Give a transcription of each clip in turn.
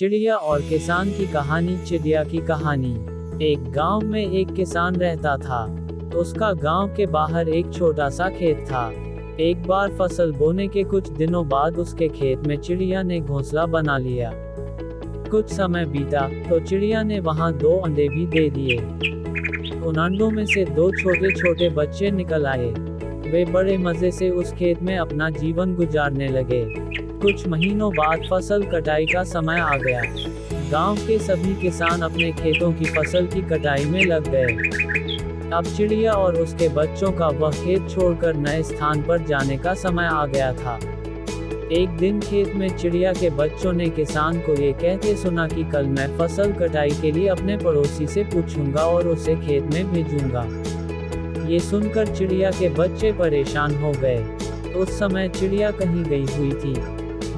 चिड़िया और किसान की कहानी। चिड़िया की कहानी। एक गांव में एक किसान रहता था। उसका गांव के बाहर एक छोटा सा खेत था। एक बार फसल बोने के कुछ दिनों बाद उसके खेत में चिड़िया ने घोंसला बना लिया। कुछ समय बीता तो चिड़िया ने वहां 2 अंडे भी दे दिए। उन अंडों में से 2 छोटे छोटे बच्चे निकल आए। वे बड़े मजे से उस खेत में अपना जीवन गुजारने लगे। कुछ महीनों बाद फसल कटाई का समय आ गया। गांव के सभी किसान अपने खेतों की फसल की कटाई में लग गए। अब चिड़िया और उसके बच्चों का वह खेत छोड़कर नए स्थान पर जाने का समय आ गया था। एक दिन खेत में चिड़िया के बच्चों ने किसान को ये कहते सुना कि कल मैं फसल कटाई के लिए अपने पड़ोसी से पूछूंगा और उसे खेत में भेजूंगा। ये सुनकर चिड़िया के बच्चे परेशान हो गए। उस समय चिड़िया कहीं गई हुई थी।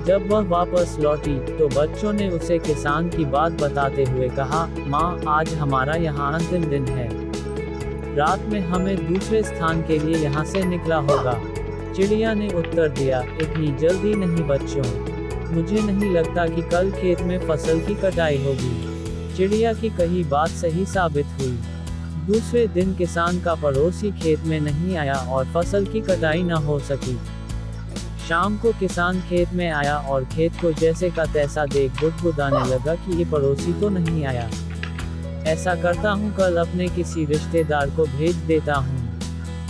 जब वह वापस लौटी तो बच्चों ने उसे किसान की बात बताते हुए कहा, माँ, आज हमारा यहाँ अंतिम दिन है। रात में हमें दूसरे स्थान के लिए यहाँ से निकला होगा। चिड़िया ने उत्तर दिया, इतनी जल्दी नहीं बच्चों, मुझे नहीं लगता कि कल खेत में फसल की कटाई होगी। चिड़िया की कही बात सही साबित हुई। दूसरे दिन किसान का पड़ोसी खेत में नहीं आया और फसल की कटाई न हो सकी। शाम को किसान खेत में आया और खेत को जैसे का तैसा देख बुदबुदाने लगा कि ये पड़ोसी तो नहीं आया। ऐसा करता हूँ, कल अपने किसी रिश्तेदार को भेज देता हूँ।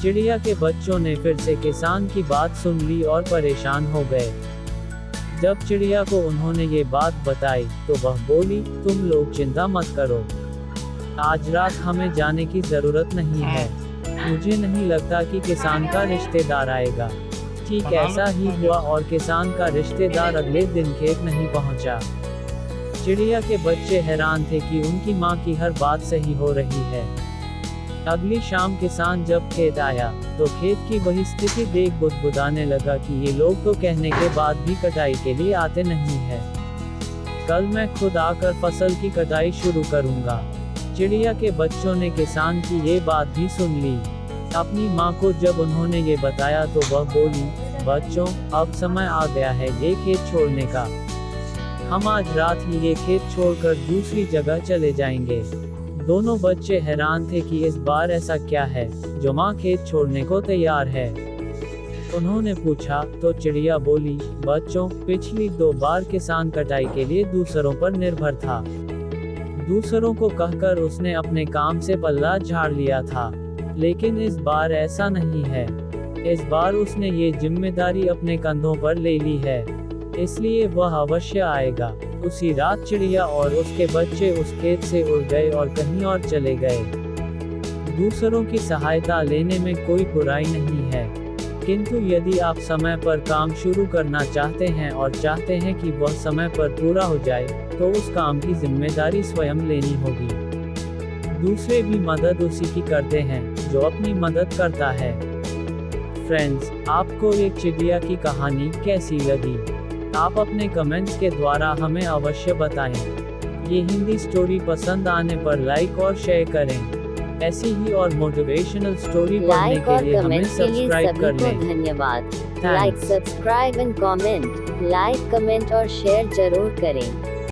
चिड़िया के बच्चों ने फिर से किसान की बात सुन ली और परेशान हो गए। जब चिड़िया को उन्होंने ये बात बताई तो वह बोली, तुम लोग चिंता मत करो, आज रात हमें जाने की जरूरत नहीं है। मुझे नहीं लगता कि किसान का रिश्तेदार आएगा। ठीक ऐसा ही हुआ और किसान का रिश्तेदार अगले दिन खेत नहीं पहुंचा। चिड़िया के बच्चे हैरान थे कि उनकी माँ की हर बात सही हो रही है। अगली शाम किसान जब खेत आया तो खेत की वही स्थिति देख बुदबुदाने लगा कि ये लोग तो कहने के बाद भी कटाई के लिए आते नहीं है। कल मैं खुद आकर फसल की कटाई शुरू करूंगा। चिड़िया के बच्चों ने किसान की ये बात भी सुन ली। अपनी माँ को जब उन्होंने ये बताया तो वह बोली, बच्चों, अब समय आ गया है ये खेत छोड़ने का। हम आज रात ही ये खेत छोड़कर दूसरी जगह चले जाएंगे। दोनों बच्चे हैरान थे कि इस बार ऐसा क्या है जो माँ खेत छोड़ने को तैयार है। उन्होंने पूछा तो चिड़िया बोली, बच्चों, पिछली 2 बार किसान कटाई के लिए दूसरों पर निर्भर था। दूसरों को कहकर उसने अपने काम से पल्ला झाड़ लिया था, लेकिन इस बार ऐसा नहीं है। इस बार उसने ये जिम्मेदारी अपने कंधों पर ले ली है, इसलिए वह अवश्य आएगा। उसी रात चिड़िया और उसके बच्चे उस खेत से उड़ गए और कहीं और चले गए। दूसरों की सहायता लेने में कोई बुराई नहीं है, किंतु यदि आप समय पर काम शुरू करना चाहते हैं और चाहते हैं कि वह समय पर पूरा हो जाए, तो उस काम की जिम्मेदारी स्वयं लेनी होगी। दूसरे भी मदद उसी की करते हैं जो अपनी मदद करता है। फ्रेंड्स, आपको ये चिड़िया की कहानी कैसी लगी? आप अपने कमेंट्स के द्वारा हमें अवश्य बताएं। ये हिंदी स्टोरी पसंद आने पर लाइक और शेयर करें। ऐसी ही और मोटिवेशनल स्टोरी पढ़ने के लिए हमें सब्सक्राइब कर लें। धन्यवाद। Like, subscribe and comment. Like, comment और शेयर जरूर करें।